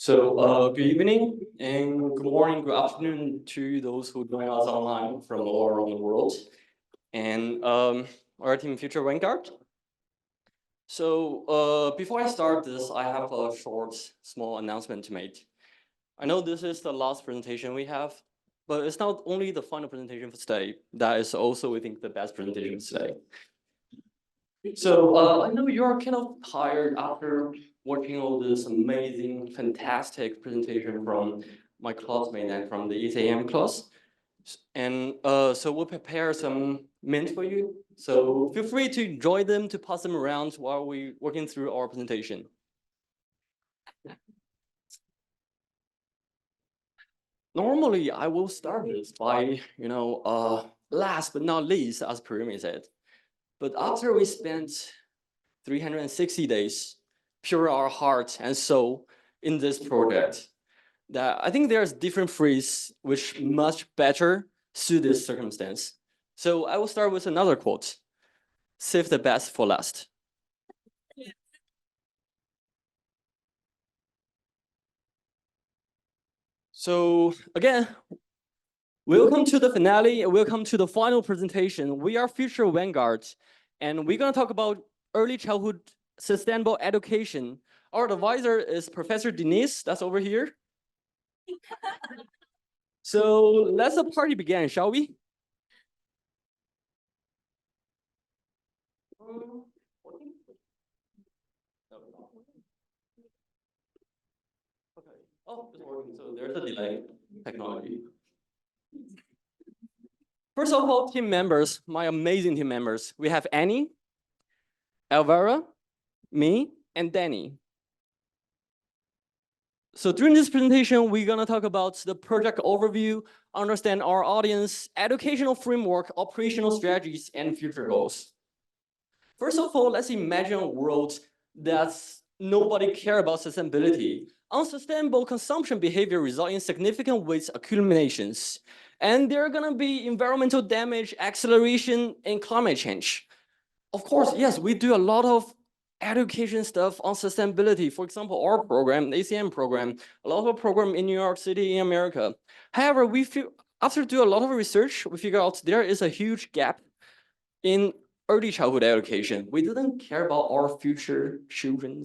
Good evening and good morning, good afternoon to those who join us online from all around the world. And our team Future Vanguard. Before I start this, I have a short, small announcement to make. I know this is the last presentation we have, but it's not only the final presentation for today. That is also, we think, the best presentation today. I know you're kind of tired after watching all this amazing, fantastic presentation from my classmate and from the ECM class. And so we'll prepare some mints for you. So feel free to enjoy them, to pass them around while we're working through our presentation. Normally, I will start this by, last but not least, as Parimi said. But after we spent 360 days, pure our heart and soul in this project, that I think there's different phrases which much better suit this circumstance. So I will start with another quote: "Save the best for last." So again, welcome to the finale. Welcome to the final presentation. We are Future Vanguard, and we're going to talk about early childhood sustainable education. Our advisor is Professor Denise, that's over here. So let's the party begin, shall we? Okay. Oh, it's working. So there's a delay. Technology. First of all, team members, my amazing team members. We have Annie, Elvira, me, and Danny. So during this presentation, we're gonna talk about the project overview, understand our audience, educational framework, operational strategies, and future goals. First of all, let's imagine a world that's nobody care about sustainability. Unsustainable consumption behavior results in significant waste accumulations. And there are gonna be environmental damage, acceleration, and climate change. Of course, yes, we do a lot of education stuff on sustainability. For example, our program, the ACM program, a lot of program in New York City, in America. However, after doing a lot of research, we figure out there is a huge gap in early childhood education. We didn't care about our future children.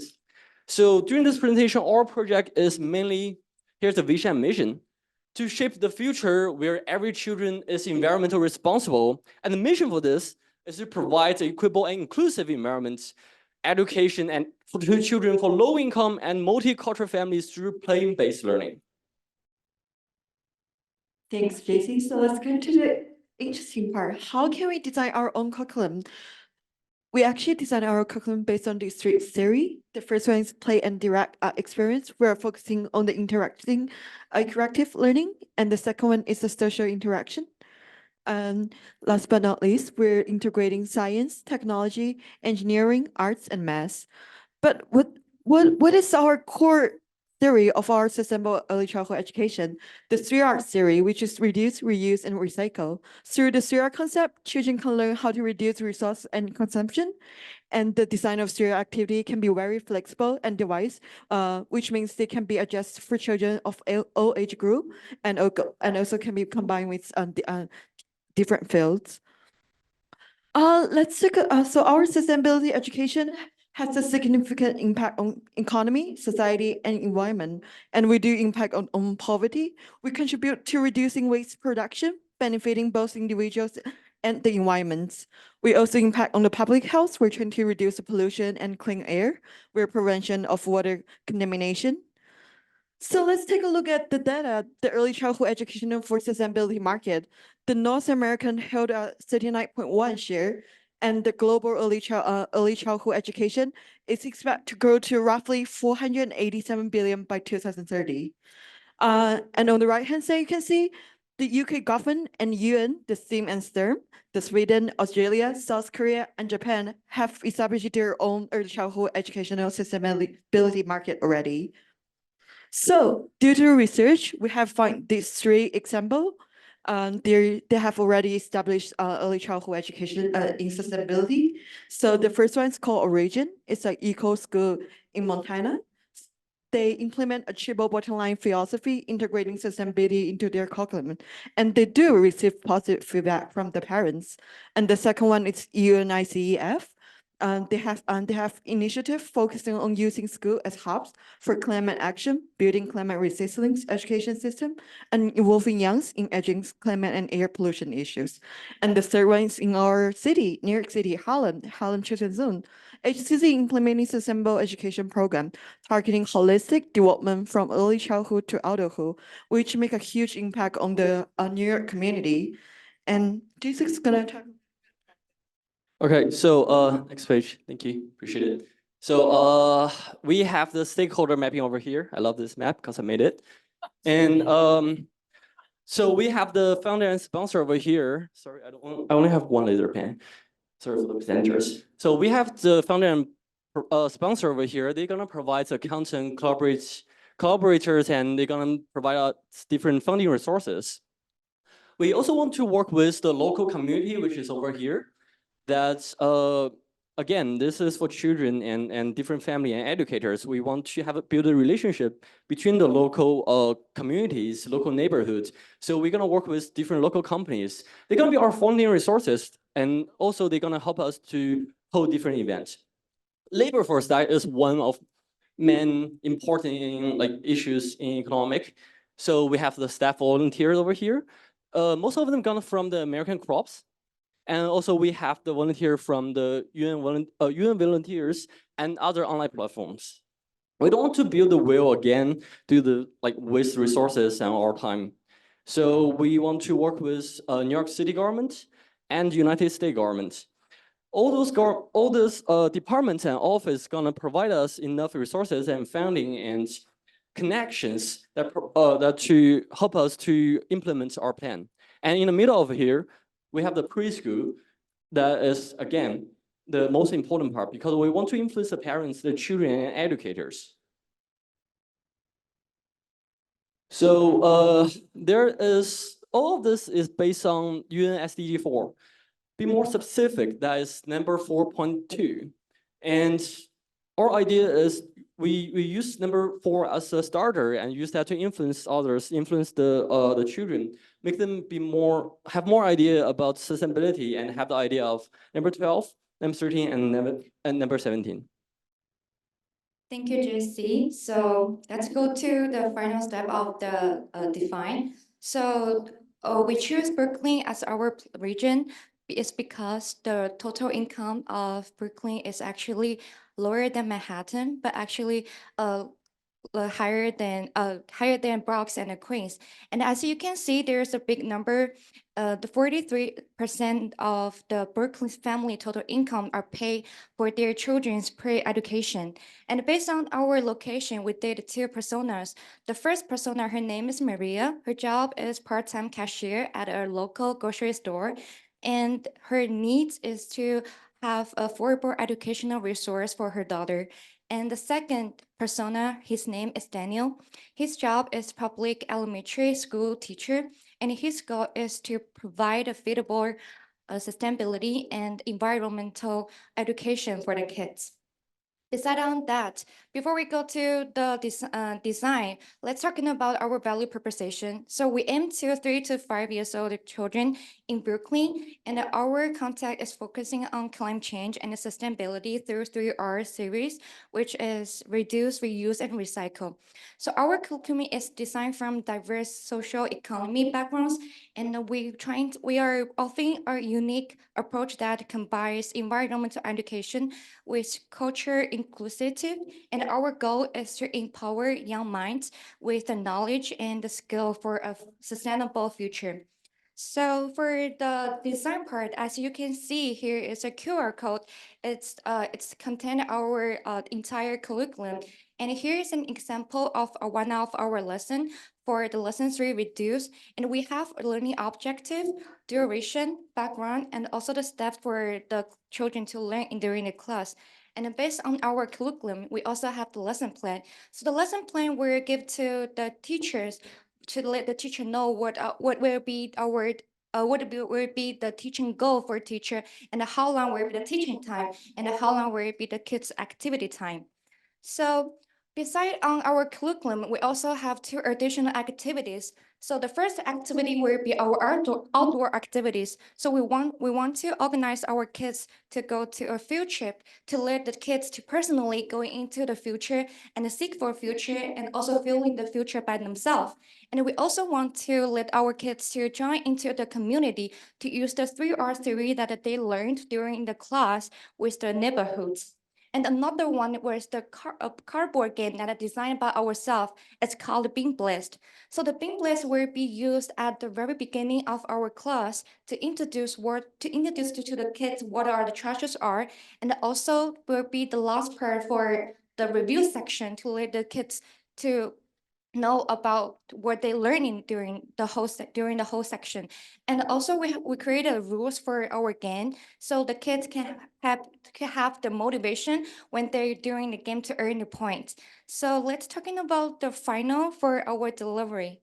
So during this presentation, our project is mainly, here's the vision and mission, to shape the future where every children is environmentally responsible. And the mission for this is to provide an equitable and inclusive environment, education, and for children for low income and multicultural families through playing-based learning. Thanks, JC. So let's get to the interesting part. How can we design our own curriculum? We actually designed our curriculum based on these three theories. The first one is play and direct experience. We're focusing on the interactive learning. And the second one is the social interaction. And last but not least, we're integrating science, technology, engineering, arts, and math. But what is our core theory of our sustainable early childhood education? The 3R theory, which is reduce, reuse, and recycle. Through the 3R concept, children can learn how to reduce resource and consumption. And the design of 3R activity can be very flexible and device, which means they can be adjusted for children of all age group, and also can be combined with different fields. Let's take so our sustainability education has a significant impact on economy, society, and environment, and we do impact on poverty. We contribute to reducing waste production, benefiting both individuals and the environment. We also impact on the public health. We're trying to reduce the pollution and clean air. We're prevention of water contamination. So let's take a look at the data, the early childhood education for sustainability market. The North American held a 39.1 share, and the global early childhood education is expected to grow to roughly 487 billion by 2030. And on the right-hand side, you can see the UK government and UN, the STEAM and STEM, the Sweden, Australia, South Korea, and Japan have established their own early childhood educational sustainability market already. So due to research, we have found these three examples. They have already established early childhood education in sustainability. So the first one is called Origin. It's an eco school in Montana. they implement achievable bottom line philosophy, integrating sustainability into their curriculum. And they do receive positive feedback from the parents. And the second one is UNICEF. They have initiative focusing on using school as hubs for climate action, building climate resilience education system, and involving youngs in addressing climate and air pollution issues. And the third one is in our city, New York City, Harlem Children's Zone. HCZ implementing sustainable education program targeting holistic development from early childhood to adulthood, which make a huge impact on the New York community. And this is gonna talk. Okay, so next page. Thank you. Appreciate it. So we have the stakeholder mapping over here. I love this map because I made it. And so we have the founder and sponsor over here. Sorry, I only have one laser pen. Sorry for the presenters. So we have the founder and sponsor over here. They're gonna provide the content collaborators, and they're gonna provide us different funding resources. We also want to work with the local community, which is over here. That's again, this is for children and different family and educators. We want to build a relationship between the local communities, local neighborhoods. So we're gonna work with different local companies. They're gonna be our funding resources, and also they're gonna help us to hold different events. Labor force, that is one of main important issues in economic. So we have the staff volunteers over here. Most of them come from the American crops. And also we have the volunteer from the UN volunteers and other online platforms. We don't want to build the wheel again due to waste resources and our time. So we want to work with New York City government and United States government. All those departments and office gonna provide us enough resources and funding and connections that to help us to implement our plan. And in the middle of here, we have the preschool. That is, again, the most important part because we want to influence the parents, the children, and educators. So there is, all of this is based on UN SDG 4. Be more specific, that is number 4.2. And our idea is we use number 4 as a starter and use that to influence others, influence the children, make them have more idea about sustainability and have the idea of number 12, number 13, and number 17. Thank you, JC. So let's go to the final step of the define. So we choose Berkeley as our region is because the total income of Berkeley is actually lower than Manhattan, but actually higher than Bronx and the Queens. And as you can see, there's a big number. The 43% of the Berkeley family total income are paid for their children's pre-education. And based on our location, we did 2 personas. The first persona, her name is Maria. Her job is part-time cashier at a local grocery store. And her needs is to have affordable educational resource for her daughter. And the second persona, his name is Daniel. His job is public elementary school teacher, and his goal is to provide affordable sustainability and environmental education for the kids. Decide on that. Before we go to the design, let's talk about our value proposition. So we aim to 3 to 5 years old children in Berkeley, and our contact is focusing on climate change and sustainability through 3R series, which is reduce, reuse, and recycle. So our curriculum is designed from diverse socio-economic backgrounds, and we are offering a unique approach that combines environmental education with culture inclusive, and our goal is to empower young minds with the knowledge and the skill for a sustainable future. So for the design part, as you can see here is a QR code. It's contain our entire curriculum. And here is an example of one of our lesson for the lesson 3 reduce. And we have a learning objective, duration, background, and also the steps for the children to learn during the class. And based on our curriculum, we also have the lesson plan. So the lesson plan will give to the teachers to let the teacher know what will be our will be the teaching goal for teacher, and how long will be the teaching time, and how long will be the kids activity time. So Besides on our curriculum, we also have two additional activities. So the first activity will be our outdoor activities. So we want to organize our kids to go to a field trip to let the kids to personally go into the future and seek for future and also feeling the future by themselves. And we also want to let our kids to join into the community to use the 3R theory that they learned during the class with the neighborhoods. And another one was the cardboard game that is designed by ourselves. It's called Being Blessed. So the Being Blessed will be used at the very beginning of our class to introduce to the kids what are the treasures are, and also will be the last part for the review section to let the kids to know about what they're learning during the whole section. And also we created rules for our game so the kids can have the motivation when they're doing the game to earn the points. So let's talking about the final for our delivery.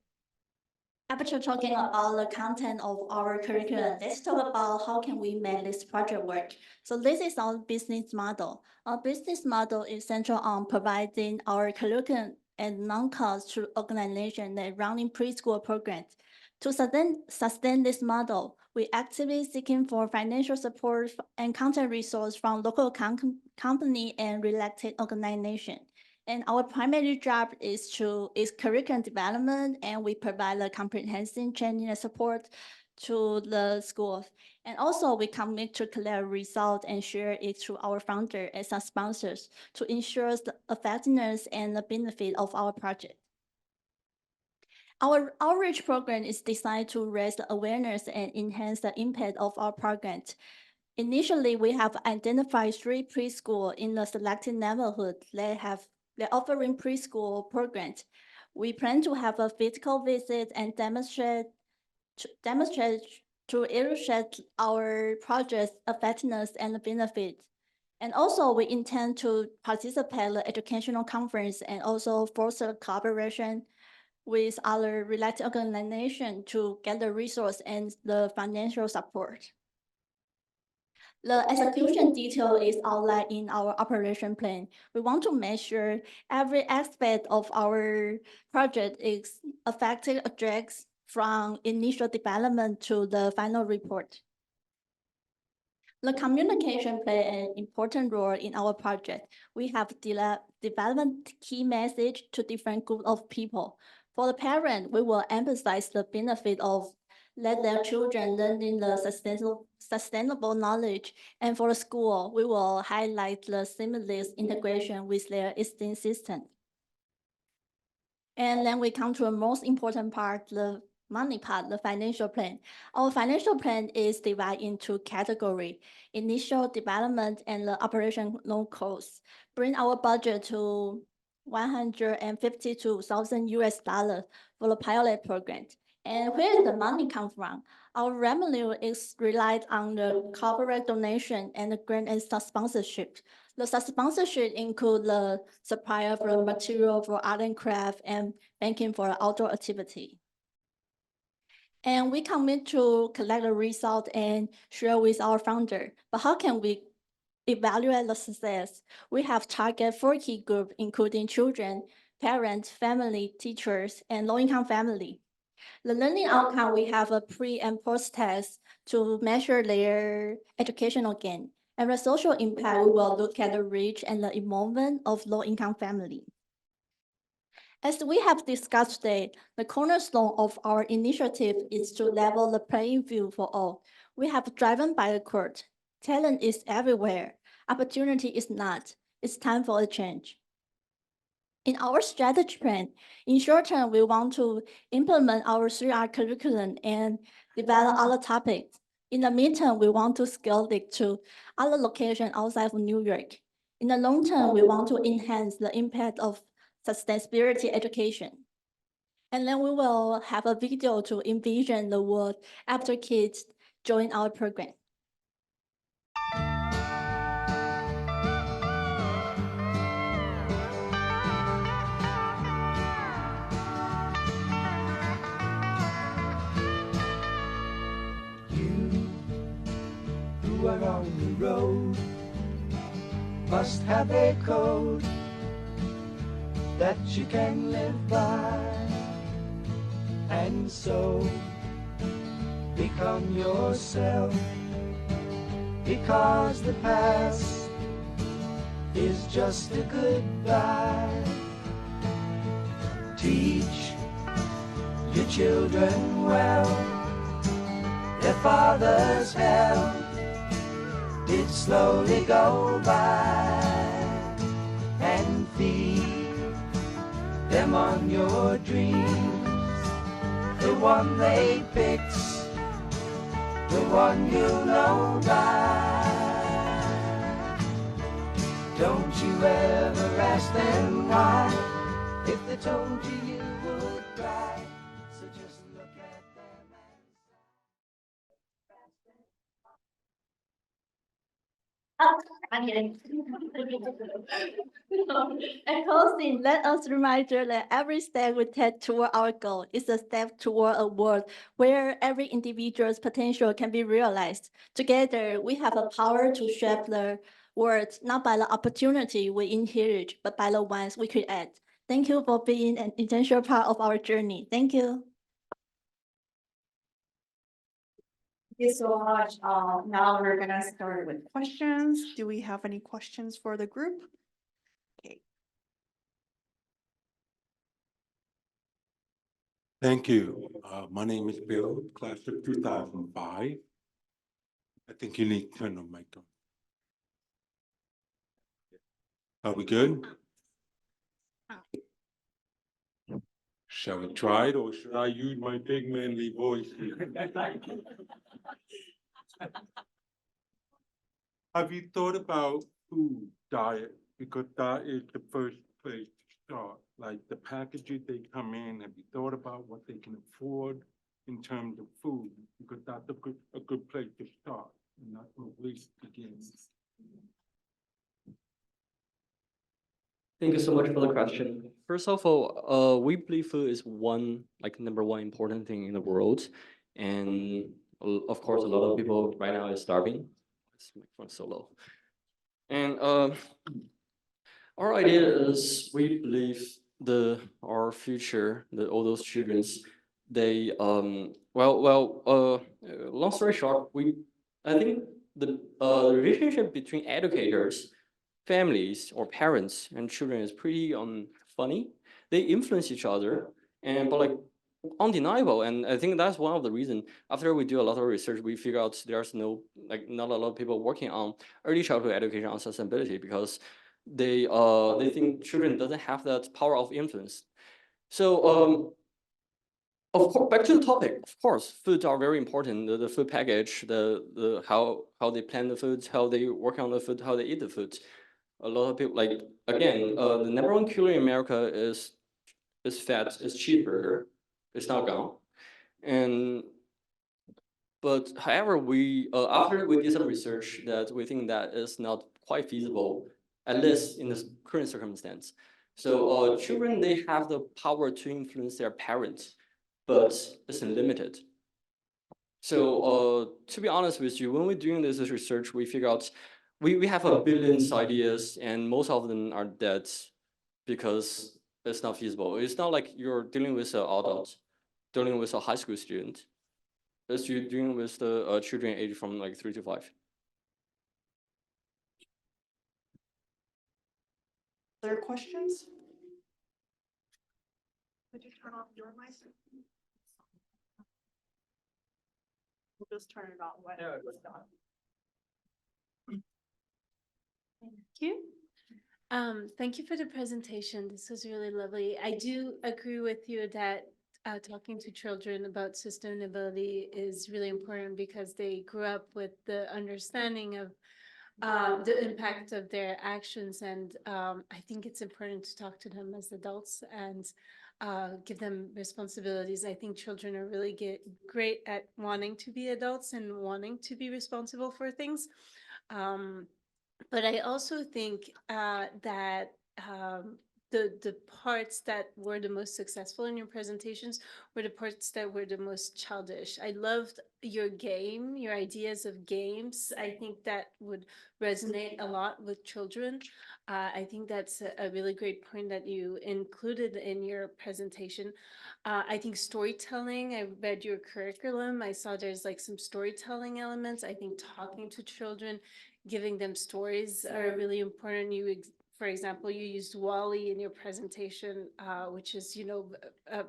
After talking about the content of our curriculum, let's talk about how can we make this project work. So this is our business model. Our business model is central on providing our curriculum and non-cost to organizations that running preschool programs. To sustain this model, we actively seeking for financial support and content resource from local company and related organization. And our primary job is curriculum development, and we provide the comprehensive training and support to the schools. And also we commit to collect results and share it to our founder as our sponsors to ensure the effectiveness and the benefit of our project. Our outreach program is designed to raise the awareness and enhance the impact of our program. Initially, we have identified 3 preschool in the selected neighborhood they're offering preschool programs. We plan to have a physical visit and demonstrate to illustrate our project's effectiveness and benefits. And also, we intend to participate in the educational conference and also foster collaboration with other related organizations to get the resource and the financial support. The execution detail is outlined in our operation plan. We want to make sure every aspect of our project is effectively addressed from initial development to the final report. The communication plays an important role in our project. We have developed key message to different groups of people. For the parent, we will emphasize the benefit of let their children learn in the sustainable knowledge. And for the school, we will highlight the seamless integration with their existing system. And then we come to the most important part, the money part, the financial plan. Our financial plan is divided into categories: initial development and the operational costs. Bring our budget to $152,000 for the pilot program. And where does the money come from? Our revenue is relied on the corporate donation and the grant and sponsorship. The sponsorship include the supplier for material for art and craft and banking for outdoor activity. And we commit to collect the result and share with our founder. But how can we evaluate the success? We have target 4 key groups, including children, parents, family, teachers, and low-income family. The learning outcome, we have a pre and post test to measure their educational gain. And the social impact, we will look at the reach and the involvement of low-income family. As we have discussed today, the cornerstone of our initiative is to level the playing field for all. We have driven by the court. Talent is everywhere. Opportunity is not. It's time for a change. In our strategy plan, in short term, we want to implement our 3R curriculum and develop other topics. In the midterm, we want to scale it to other locations outside of New York. In the long term, we want to enhance the impact of sustainability education. And then we will have a video to envision the world after kids join our program. Who are on the road must have a code. that you can live by, and so become yourself, because the past is just a goodbye. Teach your children well, their father's hell did slowly go by, and feed them on your dreams, the one they picked, the one you'll know by. Don't you ever ask them why, if they told you you would cry, so just look at them And closing, let us reminder that every step we take toward our goal is a step toward a world where every individual's potential can be realized. Together, we have a power to shape the world, not by the opportunity we inherit, but by the ones we create. Thank you for being an essential part of our journey. Thank you. Thank you so much. Now we're gonna start with questions. Do we have any questions for the group? Okay. Thank you. My name is Bill, class of 2005. I think you need to turn the mic on. Are we good? Shall we try it, or should I use my big manly voice here? Have you thought about food diet? Because that is the first place to start. Like the packages they come in, have you thought about what they can afford in terms of food? Because that's a good place to start, and that's where waste begins. Thank you so much for the question. First of all, we believe food is number one important thing in the world. And of course, a lot of people right now is starving. Let's make fun so low. And our idea is we believe our future, all those children's, they long story short, I think the relationship between educators, families or parents and children is pretty funny. They influence each other, but like undeniable. And I think that's one of the reasons. After we do a lot of research, we figure out there's not a lot of people working on early childhood education on sustainability, because they think children doesn't have that power of influence. So of course, back to the topic. Of course, foods are very important. The food package, the how they plan the foods, how they work on the food, how they eat the food. A lot of people, like, again, the number one killer in America is fat, is cheeseburger. It's not gone. But however, we after we did some research, that we think that is not quite feasible, at least in this current circumstance. So children, they have the power to influence their parents, but it's limited. So to be honest with you, when we're doing this research, we figure out we have a billions ideas, and most of them are dead because it's not feasible. It's not like you're dealing with an adult, dealing with a high school student. It's you're dealing with the children aged from like 3 to 5. Other questions? Would you turn off your mic? We'll just turn it on when it's done. Thank you. Thank you for the presentation. This was really lovely. I do agree with you that talking to children about sustainability is really important, because they grew up with the understanding of the impact of their actions. And I think it's important to talk to them as adults and give them responsibilities. I think children are really great at wanting to be adults and wanting to be responsible for things. But I also think that the parts that were the most successful in your presentations were the parts that were the most childish. I loved your game, your ideas of games. I think that would resonate a lot with children. I think that's a really great point that you included in your presentation. I think storytelling, I read your curriculum. I saw there's like some storytelling elements. I think talking to children, giving them stories are really important. For example, you used Wall-E in your presentation, which is, a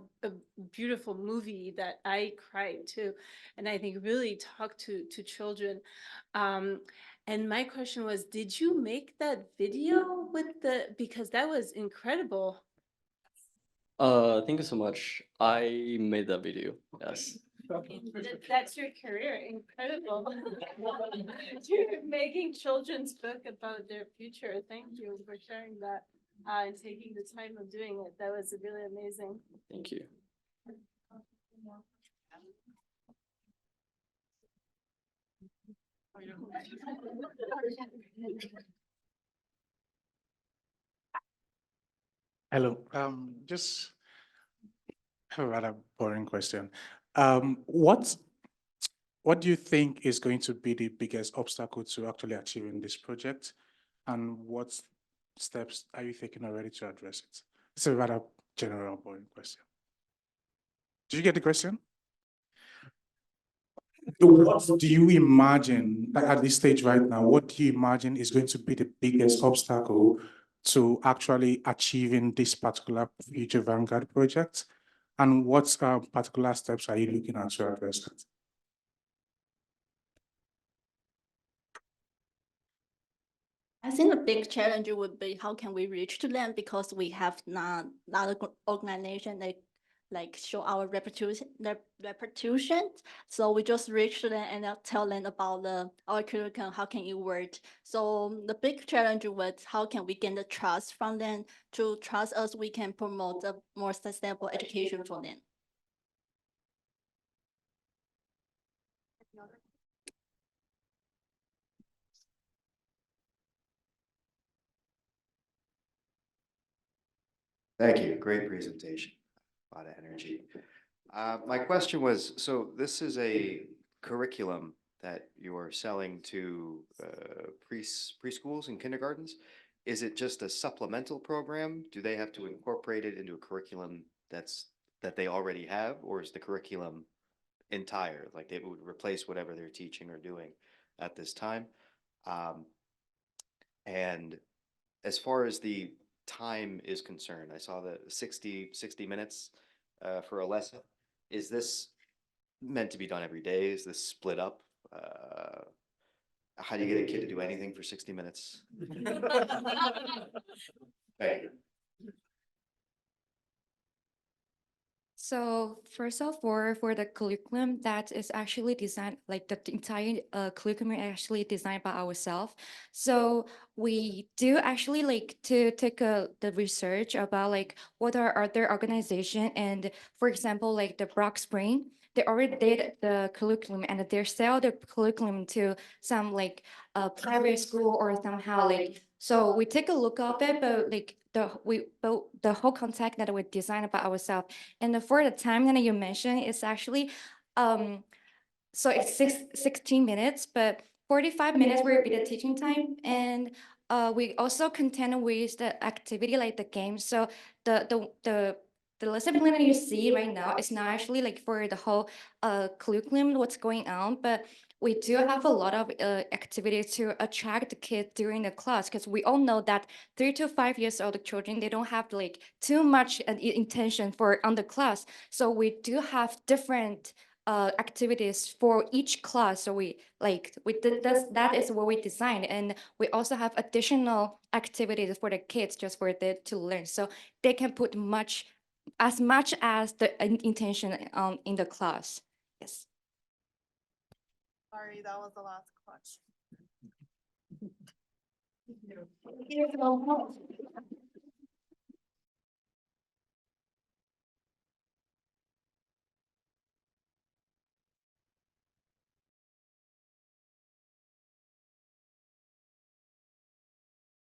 beautiful movie that I cried to, and I think really talked to children. And my question was, did you make that video because that was incredible. Thank you so much. I made that video. Yes. That's your career, incredible. You're making children's book about their future. Thank you for sharing that and taking the time of doing it. That was really amazing. Thank you. Hello, just have a rather boring question. What do you think is going to be the biggest obstacle to actually achieving this project? And what steps are you taking already to address it? It's a rather general, boring question. Did you get the question? What do you imagine, like at this stage right now, what do you imagine is going to be the biggest obstacle to actually achieving this particular future Vanguard project? And what particular steps are you looking at to address that? I think the big challenge would be how can we reach to them, because we have not organization like show our reputation. So we just reach to them and tell them about our curriculum, how can it work. So the big challenge was how can we gain the trust from them to trust us, we can promote a more sustainable education for them. Thank you. Great presentation. A lot of energy. My question was, so this is a curriculum that you're selling to preschools and kindergartens. Is it just a supplemental program? Do they have to incorporate it into a curriculum that they already have, or is the curriculum entire? Like it would replace whatever they're teaching or doing at this time? And as far as the time is concerned, I saw the 60 minutes for a lesson. Is this meant to be done every day? Is this split up? How do you get a kid to do anything for 60 minutes? Thank you. So first of all, for the curriculum, that is actually designed, like the entire curriculum is actually designed by ourselves. So we do actually like to take the research about like what are other organizations, and for example, like the Brock Spring, they already did the curriculum and they sell the curriculum to some like private school or somehow like. So we take a look of it, but like the whole content that we designed by ourselves. And for the time that you mentioned, it's actually, so it's 16 minutes, but 45 minutes will be the teaching time. And we also contend with the activity like the game. So the lesson plan that you see right now is not actually like for the whole curriculum, what's going on, but we do have a lot of activities to attract the kids during the class, because we all know that 3 to 5 years old children, they don't have like too much intention for on the class. So we do have different activities for each class. So we did this, that is what we designed. And we also have additional activities for the kids just for them to learn. So they can put as much as the intention in the class. Yes. Sorry, that was the last question.